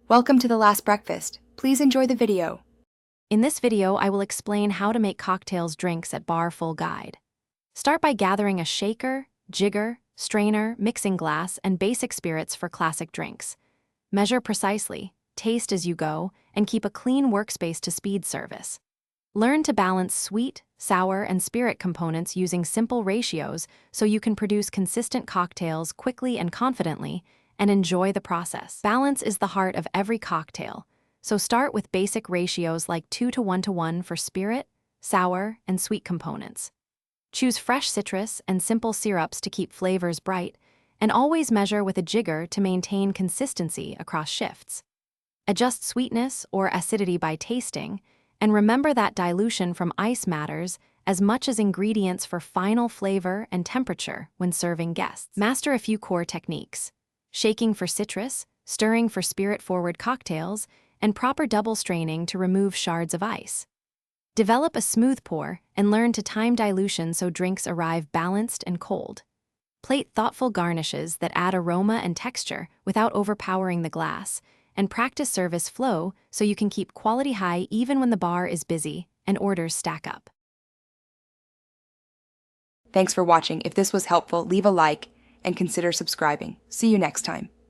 Welcome to The Last Breakfast. Please enjoy the video. In this video, I will explain how to make cocktails drinks at Bar Full Guide. Start by gathering a shaker, jigger, strainer, mixing glass, and basic spirits for classic drinks. Measure precisely, taste as you go, and keep a clean workspace to speed service. Learn to balance sweet, sour, and spirit components using simple ratios so you can produce consistent cocktails quickly and confidently, and enjoy the process. Balance is the heart of every cocktail, so start with basic ratios like 2:1:1 for spirit, sour, and sweet components. Choose fresh citrus and simple syrups to keep flavors bright, and always measure with a jigger to maintain consistency across shifts. Adjust sweetness or acidity by tasting, and remember that dilution from ice matters as much as ingredients for final flavor and temperature when serving guests. Master a few core techniques: shaking for citrus, stirring for spirit-forward cocktails, and proper double straining to remove shards of ice. Develop a smooth pour and learn to time dilution so drinks arrive balanced and cold. Plate thoughtful garnishes that add aroma and texture without overpowering the glass, and practice service flow so you can keep quality high even when the bar is busy and orders stack up. Thanks for watching. If this was helpful, leave a like and consider subscribing. See you next time.